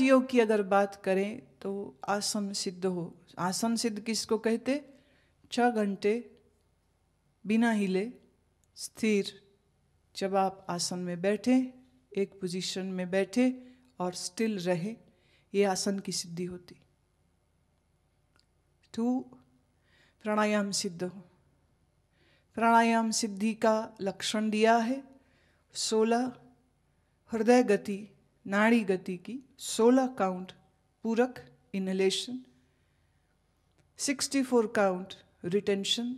राजयोग की अगर बात करें तो आसन सिद्ध हो। आसन सिद्ध किसको कहते? 6 घंटे बिना हिले स्थिर जब आप आसन में बैठे, एक पोजीशन में बैठे और स्टिल रहे, ये आसन की सिद्धि होती। 2 प्राणायाम सिद्ध हो। प्राणायाम सिद्धि का लक्षण दिया है 16 हृदय गति, नाड़ी गति की 16 काउंट पूरक inhalation, 64 count retention,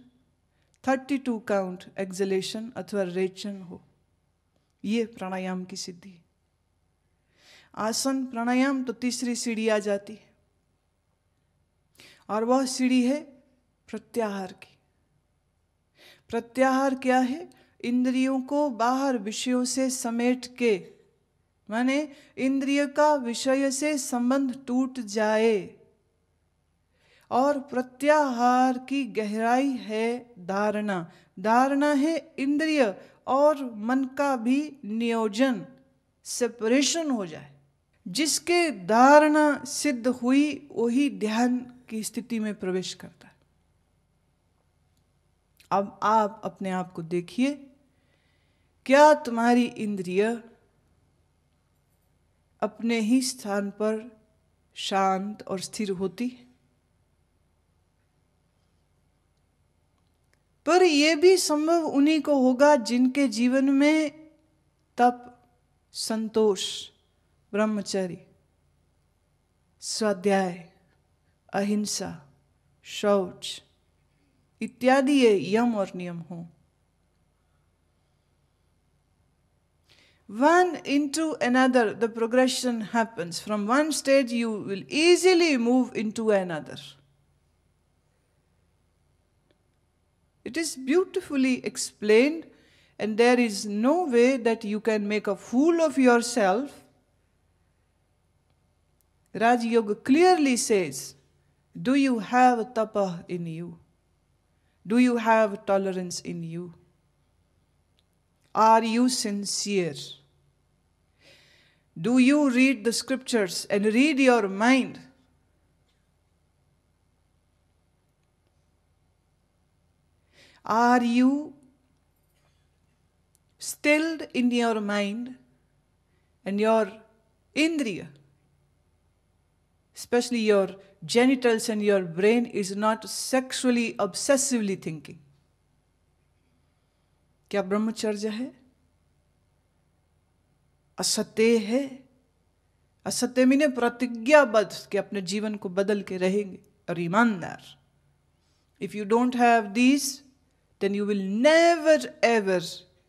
32 count exhalation अथवा रेचन हो। ये प्राणायाम की सिद्धि। आसन प्राणायाम तो तीसरी सीढ़ी आ जाती है, और वह सीढ़ी है प्रत्याहार की। प्रत्याहार क्या है? इंद्रियों को बाहर विषयों से समेट के, माने इंद्रिय का विषय से संबंध टूट जाए। और प्रत्याहार की गहराई है धारणा। धारणा है इंद्रिय और मन का भी नियोजन, सेपरेशन हो जाए। जिसके धारणा सिद्ध हुई वही ध्यान की स्थिति में प्रवेश करता है। अब आप अपने आप को देखिए, क्या तुम्हारी इंद्रिय अपने ही स्थान पर शांत और स्थिर होती? पर यह भी संभव उन्हीं को होगा जिनके जीवन में तप, संतोष, ब्रह्मचर्य, स्वाध्याय, अहिंसा, शौच इत्यादि ये यम और नियम हों। One into another, the progression happens. From one stage, you will easily move into another. It is beautifully explained, and there is no way that you can make a fool of yourself. Raj Yoga clearly says, do you have tapa in you? Do you have tolerance in you? Are you sincere? Do you read the scriptures and read your mind? Are you stilled in your mind and your indriya, especially your genitals and your brain, is not sexually obsessively thinking? क्या ब्रह्मचर्य है? असत्य है? असत्य मीने प्रतिज्ञाबद्ध कि अपने जीवन को बदल के रहेंगे और ईमानदार। If you don't have these, then you will never ever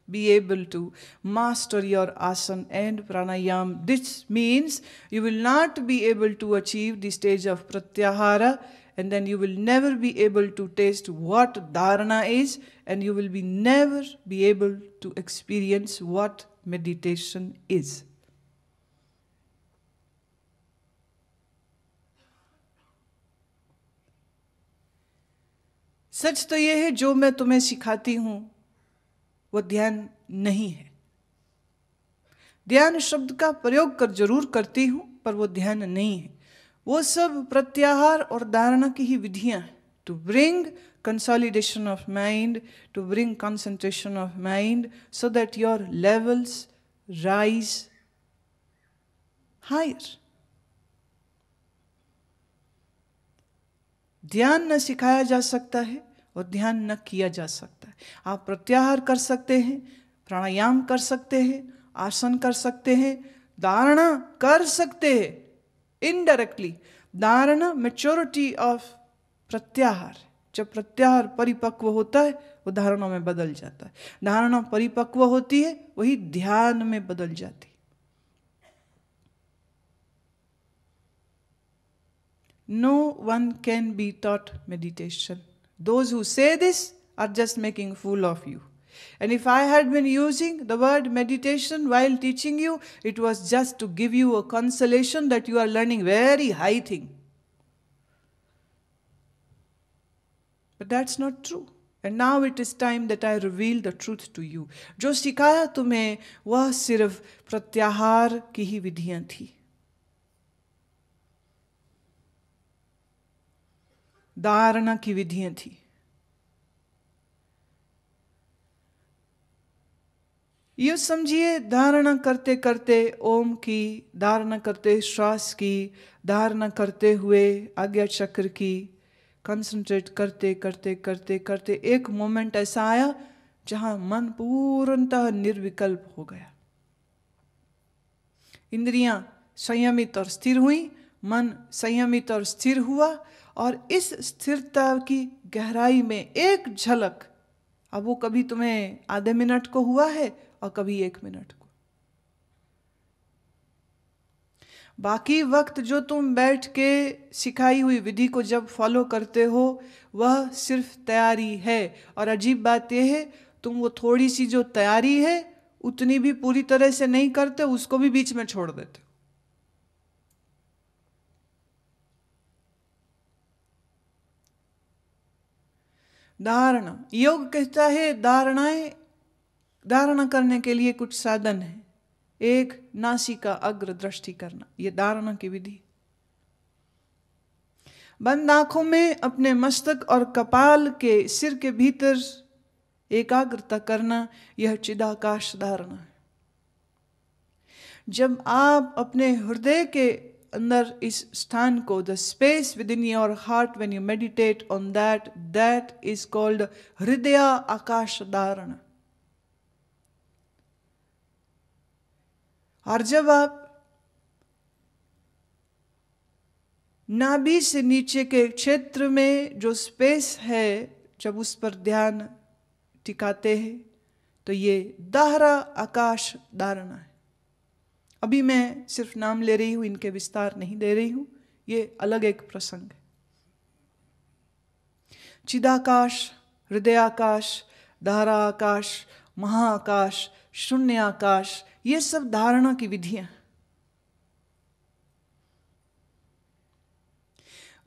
be able to master your asana and pranayam. This means you will not be able to achieve the stage of pratyahara, and then you will never be able to taste what dharana is, and you will never be able to experience what meditation is. सच तो यह है, जो मैं तुम्हें सिखाती हूं वो ध्यान नहीं है। ध्यान शब्द का प्रयोग जरूर करती हूं, पर वो ध्यान नहीं है। वो सब प्रत्याहार और धारणा की ही विधियां हैं। To bring consolidation of mind, to bring concentration of mind, so that your levels rise higher. ध्यान न सिखाया जा सकता है और ध्यान न किया जा सकता है। आप प्रत्याहार कर सकते हैं, प्राणायाम कर सकते हैं, आसन कर सकते हैं, धारणा कर सकते हैं इनडायरेक्टली। धारणा मैच्योरिटी ऑफ प्रत्याहार। जब प्रत्याहार परिपक्व होता है वो धारणा में बदल जाता है। धारणा परिपक्व होती है वही ध्यान में बदल जाती है। No one can be taught meditation. Those who say this are just making fool of you. And if I had been using the word meditation while teaching you, it was just to give you a consolation that you are learning very high thing. But that's not true. And now it is time that I reveal the truth to you. जो सिखाया तुम्हें वह सिर्फ प्रत्याहार की ही विधियां थी। धारणा की विधियां थी। यूं समझिए, धारणा करते करते ओम की, धारणा करते श्वास की, धारणा करते हुए आज्ञा चक्र की, कंसंट्रेट करते करते करते करते एक मोमेंट ऐसा आया जहां मन पूर्णतः निर्विकल्प हो गया। इंद्रियां संयमित और स्थिर हुई, मन संयमित और स्थिर हुआ, और इस स्थिरता की गहराई में एक झलक, अब वो कभी तुम्हें आधे मिनट को हुआ है और कभी 1 मिनट को। बाकी वक्त जो तुम बैठ के सिखाई हुई विधि को जब फॉलो करते हो, वह सिर्फ तैयारी है। और अजीब बात यह है, तुम वो थोड़ी सी जो तैयारी है उतनी भी पूरी तरह से नहीं करते, उसको भी बीच में छोड़ देते हो। धारणा, योग कहता है धारणा करने के लिए कुछ साधन है। एक, नासिका अग्र दृष्टि करना, यह धारणा की विधि। बंद आंखों में अपने मस्तक और कपाल के सिर के भीतर एकाग्रता करना, यह चिदाकाश धारणा है। जब आप अपने हृदय के अंदर इस स्थान को, the space with in your heart, when you meditate on that, that is called हृदय आकाश धारणा। और जब आप नाभि से नीचे के क्षेत्र में जो स्पेस है, जब उस पर ध्यान टिकाते हैं, तो ये दाहरा आकाश धारणा है। अभी मैं सिर्फ नाम ले रही हूं, इनके विस्तार नहीं दे रही हूं, ये अलग एक प्रसंग है। चिदाकाश, हृदयाकाश, दाहरा आकाश, महाआकाश, शून्य आकाश, ये सब धारणा की विधियां।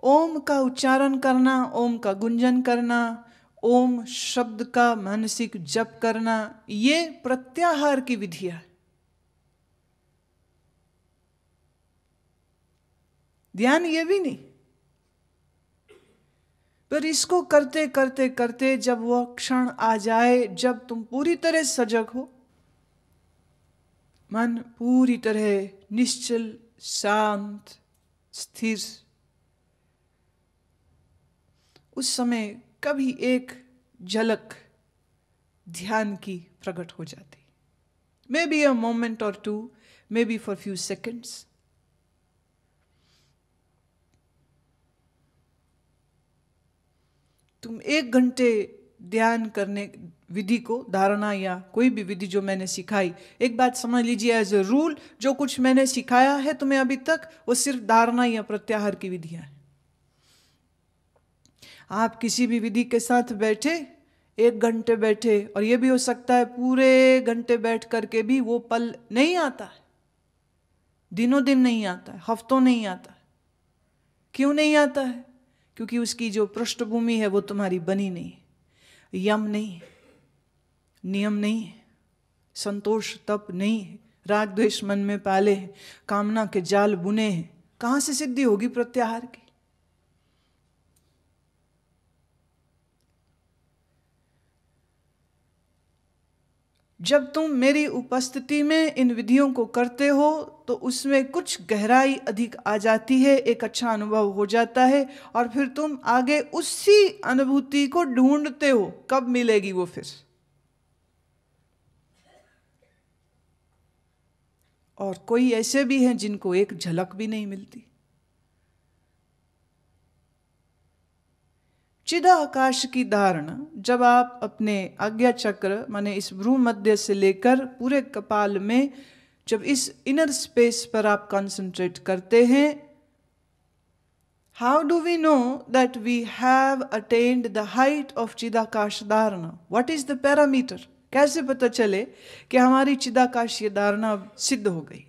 ओम का उच्चारण करना, ओम का गुंजन करना, ओम शब्द का मानसिक जप करना, ये प्रत्याहार की विधियां है। ध्यान ये भी नहीं, पर इसको करते करते करते जब वह क्षण आ जाए जब तुम पूरी तरह सजग हो, मन पूरी तरह निश्चल, शांत, स्थिर, उस समय कभी एक झलक ध्यान की प्रकट हो जाती। मे बी अ मोमेंट और two, maybe for few seconds. तुम 1 घंटे ध्यान करने विधि को, धारणा या कोई भी विधि जो मैंने सिखाई, एक बात समझ लीजिए एज ए रूल, जो कुछ मैंने सिखाया है तुम्हें अभी तक, वो सिर्फ धारणा या प्रत्याहार की विधियां हैं। आप किसी भी विधि के साथ बैठे, 1 घंटे बैठे, और ये भी हो सकता है पूरे घंटे बैठ करके भी वो पल नहीं आता है, दिनों दिन नहीं आता है, हफ्तों नहीं आता है। क्यों नहीं आता है? क्योंकि उसकी जो पृष्ठभूमि है वो तुम्हारी बनी नहीं, यम नहीं, नियम नहीं, संतोष तप नहीं, राग द्वेष मन में पाले, कामना के जाल बुने हैं। कहां से सिद्धि होगी प्रत्याहार की? जब तुम मेरी उपस्थिति में इन विधियों को करते हो तो उसमें कुछ गहराई अधिक आ जाती है, एक अच्छा अनुभव हो जाता है, और फिर तुम आगे उसी अनुभूति को ढूंढते हो, कब मिलेगी वो फिर। और कोई ऐसे भी हैं जिनको एक झलक भी नहीं मिलती। चिदाकाश की धारणा, जब आप अपने आज्ञा चक्र माने इस भ्रू मध्य से लेकर पूरे कपाल में, जब इस इनर स्पेस पर आप कंसंट्रेट करते हैं, how do we know that we have attained the height of chidakasha dharana? What is the parameter? कैसे पता चले कि हमारी चिदाकाशीय धारणा सिद्ध हो गई?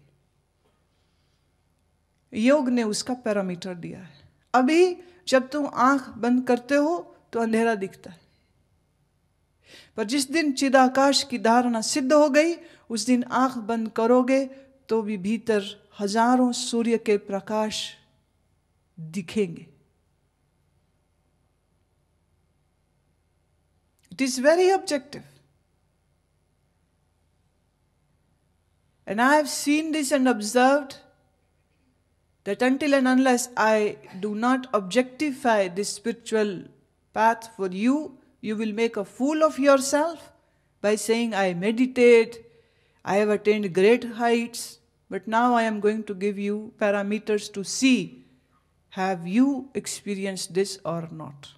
योग ने उसका पैरामीटर दिया है। अभी जब तुम आंख बंद करते हो तो अंधेरा दिखता है, पर जिस दिन चिदाकाश की धारणा सिद्ध हो गई, उस दिन आंख बंद करोगे तो भी भीतर हजारों सूर्य के प्रकाश दिखेंगे। It is very objective. And I have seen this and observed that until and unless I do not objectify this spiritual path for you, you will make a fool of yourself by saying, I meditate, I have attained great heights, but now I am going to give you parameters to see, have you experienced this or not?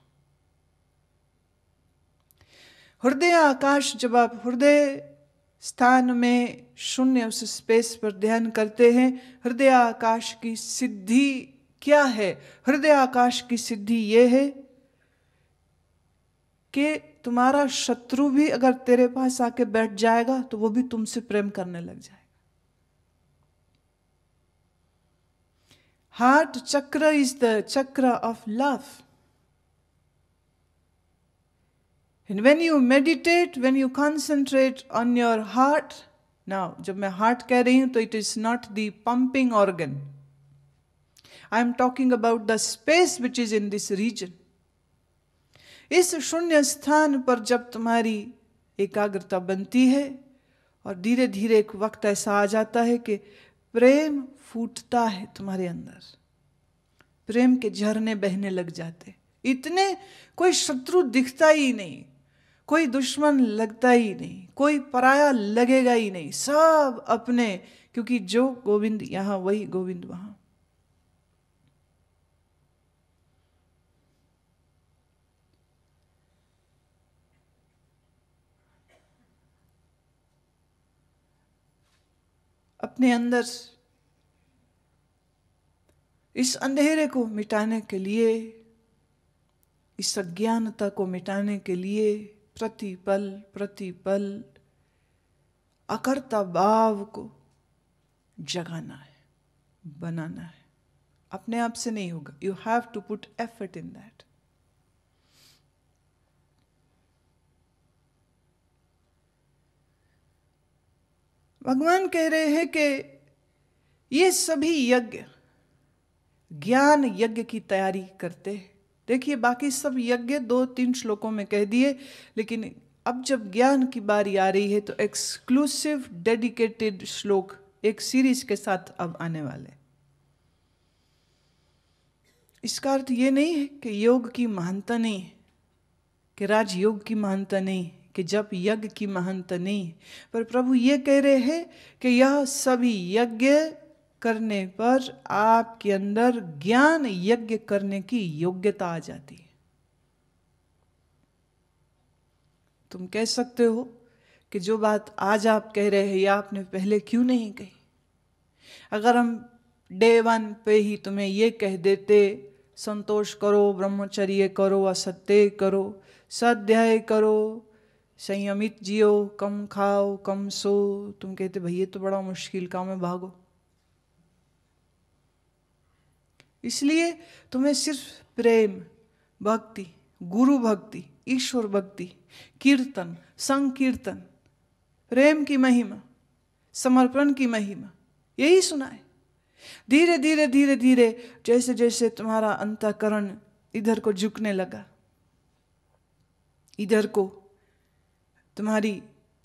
हृदय आकाश, जब आप हृदय स्थान में शून्य उस space पर ध्यान करते हैं, हृदय आकाश की सिद्धि क्या है? हृदय आकाश की सिद्धि ये है कि तुम्हारा शत्रु भी अगर तेरे पास आके बैठ जाएगा तो वो भी तुमसे प्रेम करने लग जाएगा. Heart chakra is the chakra of love. And when you meditate, when you concentrate on your heart, now, जब मैं heart कह रही हूं तो it is not the pumping organ. I am talking about the space which is in this region. इस शून्य स्थान पर जब तुम्हारी एकाग्रता बनती है और धीरे धीरे एक वक्त ऐसा आ जाता है कि प्रेम फूटता है तुम्हारे अंदर, प्रेम के झरने बहने लग जाते, इतने कोई शत्रु दिखता ही नहीं, कोई दुश्मन लगता ही नहीं, कोई पराया लगेगा ही नहीं, सब अपने, क्योंकि जो गोविंद यहां वही गोविंद वहां. अपने अंदर इस अंधेरे को मिटाने के लिए, इस अज्ञानता को मिटाने के लिए प्रतिपल प्रतिपल अकर्ता भाव को जगाना है, बनाना है. अपने आप से नहीं होगा. You have to put effort in that. भगवान कह रहे हैं कि ये सभी यज्ञ ज्ञान यज्ञ की तैयारी करते हैं. देखिए, बाकी सब यज्ञ 2-3 श्लोकों में कह दिए, लेकिन अब जब ज्ञान की बारी आ रही है तो एक्सक्लूसिव डेडिकेटेड श्लोक एक सीरीज के साथ अब आने वाले. इसका अर्थ ये नहीं है कि योग की महानता नहीं है, कि राजयोग की महानता नहीं, कि जप यज्ञ की महानता नहीं, पर प्रभु ये कह रहे हैं कि यह सभी यज्ञ करने पर आपके अंदर ज्ञान यज्ञ करने की योग्यता आ जाती है. तुम कह सकते हो कि जो बात आज आप कह रहे हैं या आपने पहले क्यों नहीं कही. अगर हम डे 1 पे ही तुम्हें ये कह देते, संतोष करो, ब्रह्मचर्य करो, असत्य करो, स्वाध्याय करो, संयमित जियो, कम खाओ, कम सो, तुम कहते भाई ये तो बड़ा मुश्किल काम है, भागो. इसलिए तुम्हें सिर्फ प्रेम, भक्ति, गुरु भक्ति, ईश्वर भक्ति, कीर्तन, संकीर्तन, प्रेम की महिमा, समर्पण की महिमा, यही सुनाए. धीरे धीरे धीरे धीरे जैसे जैसे तुम्हारा अंतःकरण इधर को झुकने लगा, इधर को तुम्हारी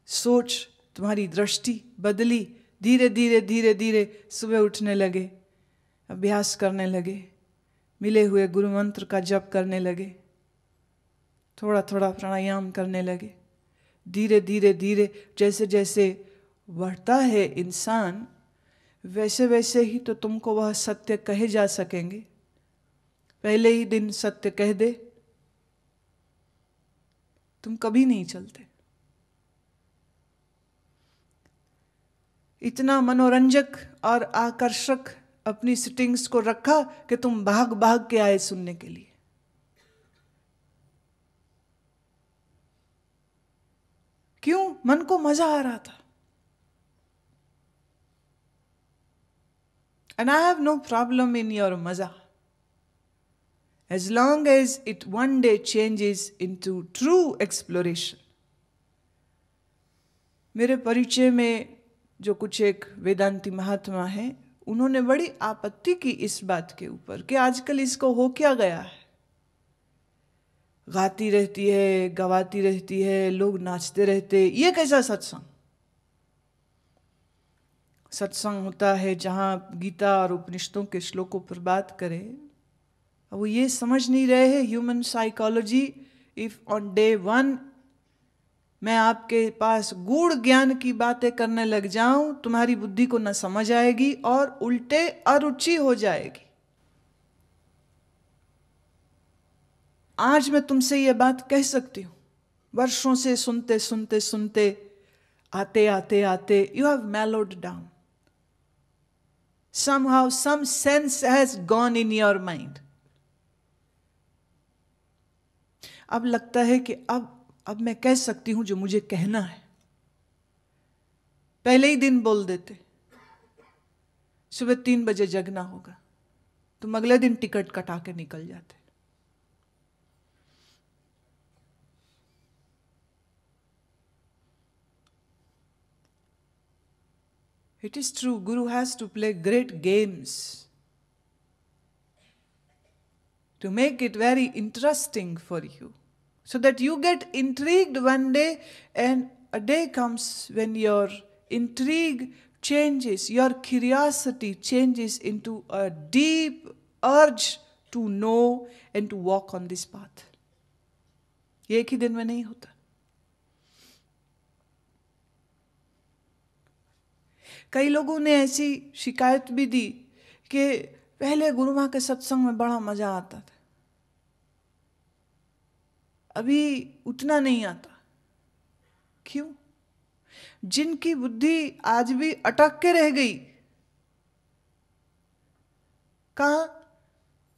सोच, तुम्हारी दृष्टि बदली, धीरे धीरे धीरे धीरे सुबह उठने लगे, अभ्यास करने लगे, मिले हुए गुरु मंत्र का जप करने लगे, थोड़ा थोड़ा प्राणायाम करने लगे. धीरे धीरे धीरे जैसे जैसे बढ़ता है इंसान, वैसे वैसे ही तो तुमको वह सत्य कहे जा सकेंगे. पहले ही दिन सत्य कह दे, तुम कभी नहीं चलते. इतना मनोरंजक और आकर्षक अपनी सिटिंग्स को रखा कि तुम भाग भाग के आए सुनने के लिए. क्यों? मन को मजा आ रहा था. And I have no problem in your maza, as long as it one day changes into true exploration. मेरे परिचय में जो कुछ एक वेदांती महात्मा है, उन्होंने बड़ी आपत्ति की इस बात के ऊपर कि आजकल इसको हो क्या गया है. गाती रहती है, गवाती रहती है, लोग नाचते रहते, ये कैसा सत्संग? सत्संग होता है जहाँ गीता और उपनिषदों के श्लोकों पर बात करें। अब वो ये समझ नहीं रहे हैं human psychology. If on day 1 मैं आपके पास गूढ़ ज्ञान की बातें करने लग जाऊं, तुम्हारी बुद्धि को न समझ आएगी और उल्टे अरुचि हो जाएगी। आज मैं तुमसे ये बात कह सकती हूं, वर्षों से सुनते सुनते सुनते आते आते आते you have mellowed down. Somehow some sense has gone in your mind. अब लगता है कि अब मैं कह सकती हूं जो मुझे कहना है। पहले ही दिन बोल देते सुबह 3 बजे जगना होगा, तुम अगले दिन टिकट कटा के निकल जाते। It is true, Guru has to play great games to make it very interesting for you, so that you get intrigued one day, and a day comes when your intrigue changes, your curiosity changes into a deep urge to know and to walk on this path. ये एक ही दिन में नहीं होता। कई लोगों ने ऐसी शिकायत भी दी कि पहले गुरु माँ के सत्संग में बड़ा मजा आता था, अभी उतना नहीं आता। क्यों? जिनकी बुद्धि आज भी अटक के रह गई, कहाँ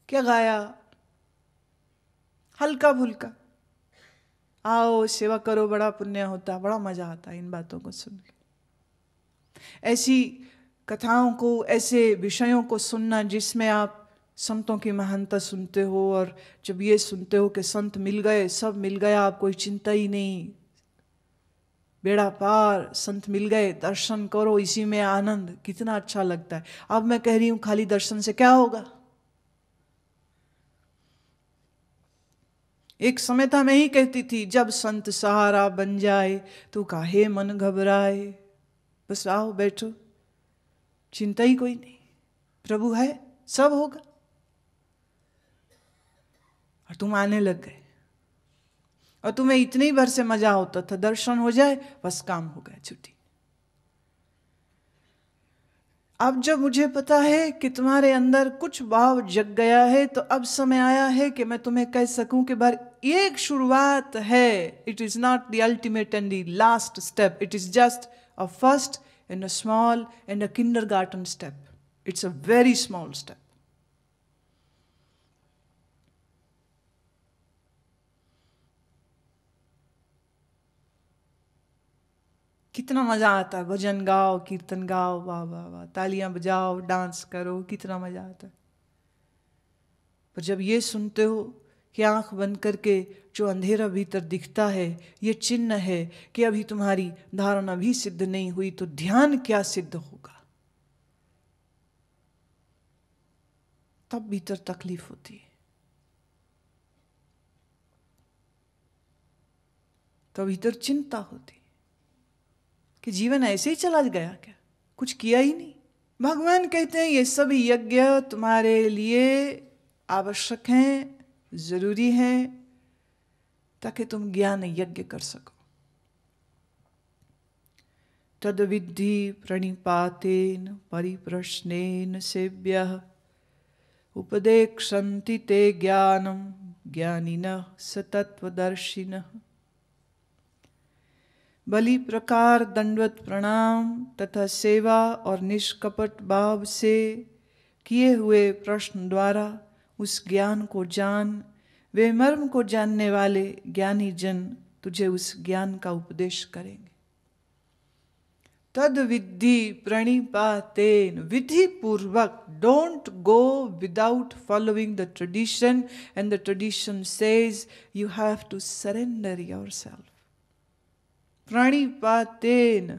क्या गाया, हल्का फुल्का, आओ सेवा करो बड़ा पुण्य होता, बड़ा मजा आता इन बातों को सुन के। ऐसी कथाओं को, ऐसे विषयों को सुनना जिसमें आप संतों की महानता सुनते हो, और जब ये सुनते हो कि संत मिल गए, सब मिल गया, आप कोई चिंता ही नहीं, बेड़ा पार, संत मिल गए, दर्शन करो, इसी में आनंद, कितना अच्छा लगता है। अब मैं कह रही हूं खाली दर्शन से क्या होगा? एक समय था मैं ही कहती थी, जब संत सहारा बन जाए तो काहे मन घबराए, बस आओ बैठो, चिंता ही कोई नहीं, प्रभु है, सब होगा। और तुम आने लग गए, और तुम्हें इतने ही भर से मजा होता था, दर्शन हो जाए बस काम हो गया, छुट्टी। अब जब मुझे पता है कि तुम्हारे अंदर कुछ भाव जग गया है, तो अब समय आया है कि मैं तुम्हें कह सकूं कि बार ये एक शुरुआत है। It is not the ultimate and the last step, it is just a first and a small and a kindergarten step. It's a very small step. कितना मजा आता है, भजन गाओ, कीर्तन गाओ, वाह वाह वाह, तालियां बजाओ, डांस करो, कितना मजा आता है। पर जब ये सुनते हो कि आंख बंद करके जो अंधेरा भीतर दिखता है ये चिन्ह है कि अभी तुम्हारी धारणा भी सिद्ध नहीं हुई, तो ध्यान क्या सिद्ध होगा, तब भीतर तकलीफ होती है। तो भीतर चिंता होती कि जीवन ऐसे ही चला गया क्या, कुछ किया ही नहीं। भगवान कहते हैं ये सब यज्ञ तुम्हारे लिए आवश्यक हैं, जरूरी हैं, ताकि तुम ज्ञान यज्ञ कर सको। तद विद्धि प्रणिपातेन परिप्रश्नेन सेव्यः उपदेक्षन्ति ते ज्ञानम ज्ञानिनः सतत्वदर्शिनः। बलि प्रकार दंडवत प्रणाम तथा सेवा और निष्कपट भाव से किए हुए प्रश्न द्वारा उस ज्ञान को जान, वे मर्म को जानने वाले ज्ञानी जन तुझे उस ज्ञान का उपदेश करेंगे। तद विद्धि प्रणिपातेन, विधि पूर्वक, don't go without following the tradition, and the tradition says you have to surrender yourself. प्रणिपातेन,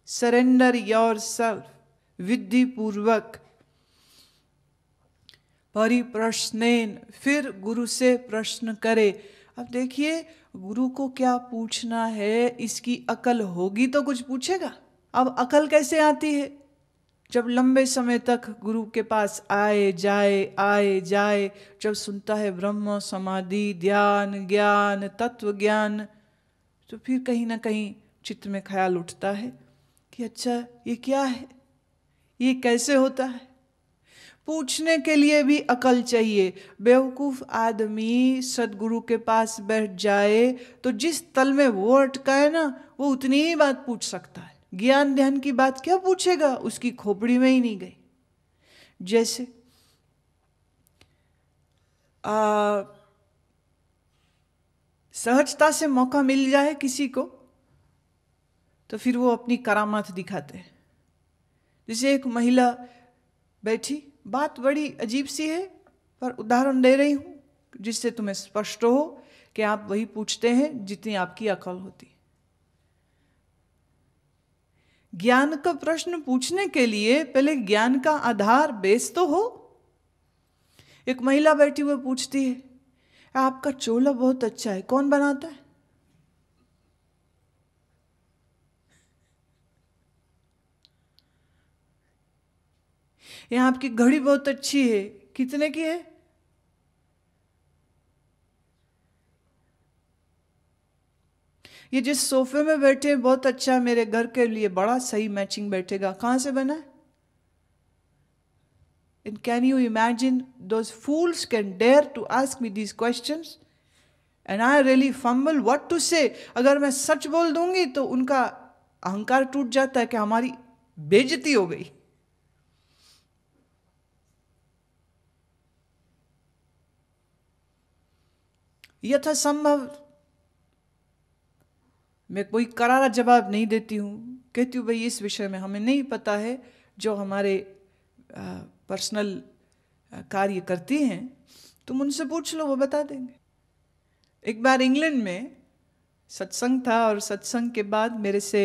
सरेंडर योरसेल्फ, विधि पूर्वक। परिप्रश्नेन, फिर गुरु से प्रश्न करे, अब देखिए, गुरु को क्या पूछना है, इसकी अकल होगी तो कुछ पूछेगा। अब अकल कैसे आती है? जब लंबे समय तक गुरु के पास आए जाए, जब सुनता है ब्रह्म समाधि ध्यान ज्ञान तत्व ज्ञान, तो फिर कहीं ना कहीं चित्त में ख्याल उठता है कि अच्छा ये क्या है, ये कैसे होता है। पूछने के लिए भी अकल चाहिए। बेवकूफ आदमी सदगुरु के पास बैठ जाए तो जिस तल में वो अटका है ना, वो उतनी ही बात पूछ सकता है। ज्ञान ध्यान की बात क्या पूछेगा, उसकी खोपड़ी में ही नहीं गई। जैसे सहजता से मौका मिल जाए किसी को तो फिर वो अपनी करामात दिखाते हैं। जैसे एक महिला बैठी, बात बड़ी अजीब सी है पर उदाहरण दे रही हूं जिससे तुम्हें स्पष्ट हो कि आप वही पूछते हैं जितनी आपकी अकल होती। ज्ञान का प्रश्न पूछने के लिए पहले ज्ञान का आधार बेस तो हो। एक महिला बैठी हुई पूछती है, आपका चोला बहुत अच्छा है, कौन बनाता है? ये आपकी घड़ी बहुत अच्छी है, कितने की है? ये जिस सोफे में बैठे बहुत अच्छा, मेरे घर के लिए बड़ा सही मैचिंग बैठेगा, कहां से बना है? And can you imagine those fools can dare to ask me these questions and I really fumble what to say। अगर मैं सच बोल दूंगी तो उनका अहंकार टूट जाता है कि हमारी बेइज्जती हो गई। यथासंभव मैं कोई करारा जवाब नहीं देती हूँ, कहती हूँ भाई इस विषय में हमें नहीं पता है, जो हमारे पर्सनल कार्य करती हैं तुम उनसे पूछ लो, वो बता देंगे। एक बार इंग्लैंड में सत्संग था और सत्संग के बाद मेरे से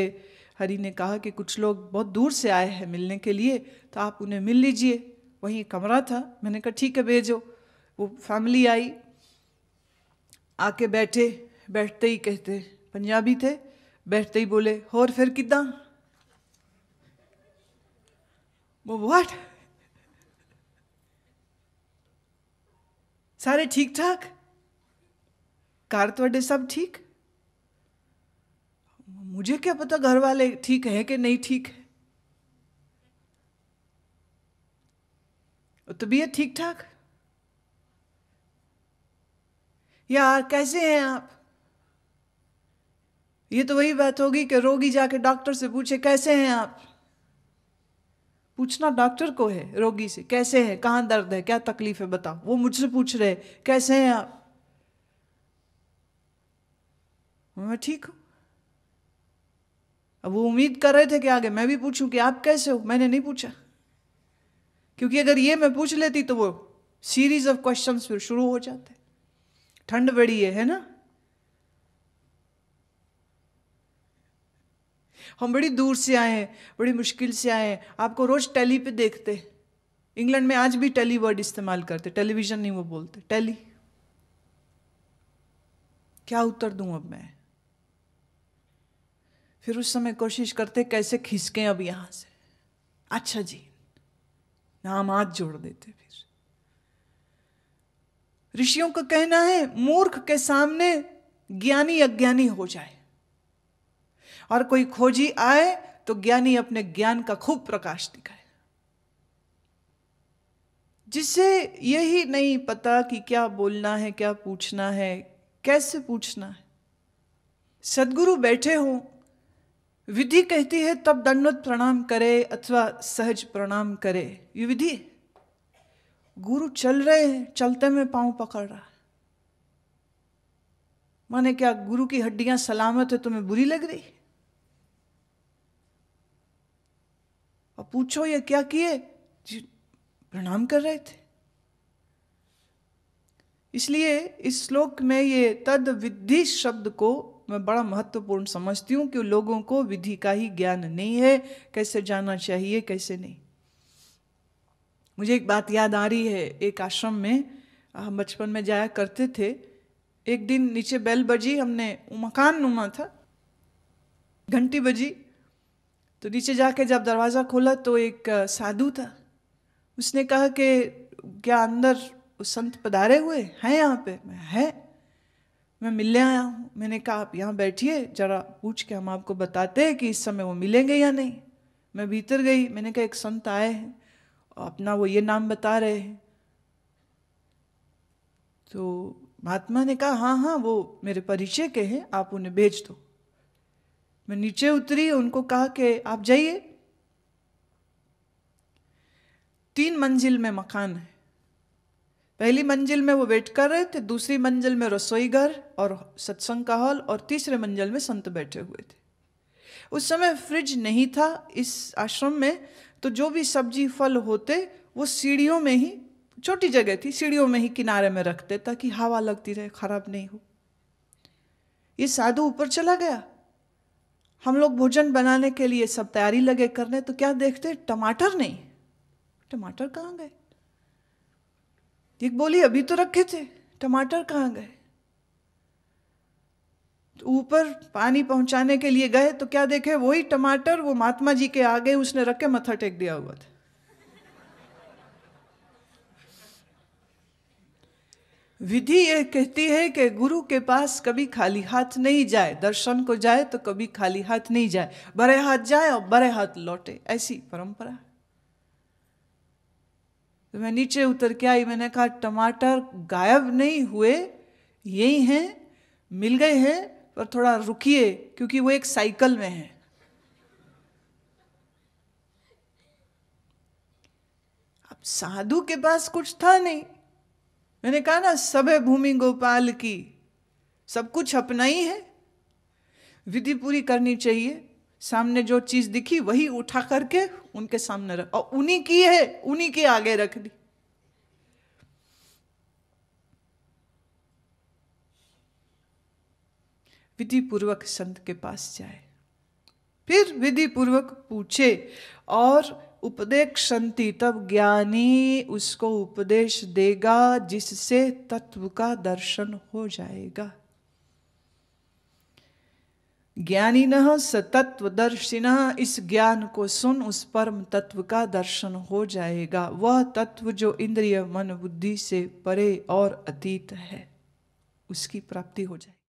हरि ने कहा कि कुछ लोग बहुत दूर से आए हैं मिलने के लिए, तो आप उन्हें मिल लीजिए, वहीं कमरा था। मैंने कहा ठीक है भेजो। वो फैमिली आई, आके बैठे, बैठते ही कहते, पंजाबी थे, बैठते ही बोले और फिर किदा? वो व्हाट? सारे ठीक ठाक? कार ਤੁਹਾਡੇ सब ठीक? मुझे क्या पता घर वाले ठीक है कि नहीं ठीक है, तबीयत ठीक ठाक? यार कैसे हैं आप? ये तो वही बात होगी कि रोगी जाके डॉक्टर से पूछे कैसे हैं आप। पूछना डॉक्टर को है, रोगी से कैसे हैं, कहाँ दर्द है, क्या तकलीफ है बताओ। वो मुझसे पूछ रहे कैसे हैं आप, मैं ठीक हूं। अब वो उम्मीद कर रहे थे कि आगे मैं भी पूछूं कि आप कैसे हो। मैंने नहीं पूछा, क्योंकि अगर ये मैं पूछ लेती तो वो सीरीज ऑफ क्वेश्चंस फिर शुरू हो जाते। ठंड बड़ी है ना, हम बड़ी दूर से आए हैं, बड़ी मुश्किल से आए हैं, आपको रोज टेली पे देखते। इंग्लैंड में आज भी टेली वर्ड इस्तेमाल करते, टेलीविजन नहीं वो बोलते, टेली। क्या उत्तर दूं अब मैं? फिर उस समय कोशिश करते कैसे खिसके अब यहां से। अच्छा जी, नाम हाथ जोड़ देते। फिर ऋषियों का कहना है मूर्ख के सामने ज्ञानी अज्ञानी हो जाए और कोई खोजी आए तो ज्ञानी अपने ज्ञान का खूब प्रकाश दिखाए। जिसे यही नहीं पता कि क्या बोलना है, क्या पूछना है, कैसे पूछना है। सदगुरु बैठे हो, विधि कहती है तब दंडवत प्रणाम करे अथवा सहज प्रणाम करे, ये विधि है। गुरु चल रहे हैं, चलते में पांव पकड़ रहा है, माने क्या गुरु की हड्डियां सलामत है तुम्हें बुरी लग रही? और पूछो ये क्या किए? प्रणाम कर रहे थे। इसलिए इस श्लोक में ये तद विधि शब्द को मैं बड़ा महत्वपूर्ण समझती हूं कि लोगों को विधि का ही ज्ञान नहीं है, कैसे जाना चाहिए कैसे नहीं। मुझे एक बात याद आ रही है, एक आश्रम में हम बचपन में जाया करते थे, एक दिन नीचे बेल बजी, हमने मकान नुमा था, घंटी बजी, तो नीचे जाके जब दरवाज़ा खोला तो एक साधु था। उसने कहा कि क्या अंदर संत पधारे हुए हैं यहाँ पे? मैं मिलने आया हूँ। मैंने कहा आप यहाँ बैठिए, जरा पूछ के हम आपको बताते हैं कि इस समय वो मिलेंगे या नहीं। मैं भीतर गई, मैंने कहा एक संत आए हैं, अपना वो ये नाम बता रहे हैं। तो महात्मा ने कहा हाँ हाँ वो मेरे परिचय के हैं, आप उन्हें भेज दो। मैं नीचे उतरी, उनको कहा कि आप जाइए, 3 मंजिल में मकान है। पहली मंजिल में वो वेट कर रहे थे, दूसरी मंजिल में रसोई घर और सत्संग का हॉल, और तीसरे मंजिल में संत बैठे हुए थे। उस समय फ्रिज नहीं था इस आश्रम में, तो जो भी सब्जी फल होते वो सीढ़ियों में ही, छोटी जगह थी, सीढ़ियों में ही किनारे में रखते ताकि हवा लगती रहे, खराब नहीं हो। ये साधु ऊपर चला गया, हम लोग भोजन बनाने के लिए सब तैयारी लगे करने, तो क्या देखते टमाटर नहीं। टमाटर कहाँ गए? एक बोली अभी तो रखे थे, टमाटर कहाँ गए? तो ऊपर पानी पहुंचाने के लिए गए तो क्या देखे, वही टमाटर वो महात्मा जी के आगे उसने रख के मत्था टेक दिया हुआ था। विधि ये कहती है कि गुरु के पास कभी खाली हाथ नहीं जाए, दर्शन को जाए तो कभी खाली हाथ नहीं जाए, बड़े हाथ जाए और बड़े हाथ लौटे, ऐसी परंपरा। तो मैं नीचे उतर के आई, मैंने कहा टमाटर गायब नहीं हुए, यही हैं, मिल गए हैं, पर थोड़ा रुकिए क्योंकि वो एक साइकिल में है। अब साधु के पास कुछ था नहीं। मैंने कहा ना सबे भूमि गोपाल की, सब कुछ अपना ही है, विधि पूरी करनी चाहिए। सामने जो चीज दिखी वही उठा करके उनके सामने रख, और उन्हीं की है उन्हीं के आगे रख दी। विधि पूर्वक संत के पास जाए, फिर विधि पूर्वक पूछे, और उपदेक्षन्ति, तब ज्ञानी उसको उपदेश देगा जिससे तत्व का दर्शन हो जाएगा। ज्ञानिनः स तत्वदर्शिनः, इस ज्ञान को सुन, उस परम तत्व का दर्शन हो जाएगा। वह तत्व जो इंद्रिय मन बुद्धि से परे और अतीत है, उसकी प्राप्ति हो जाएगी।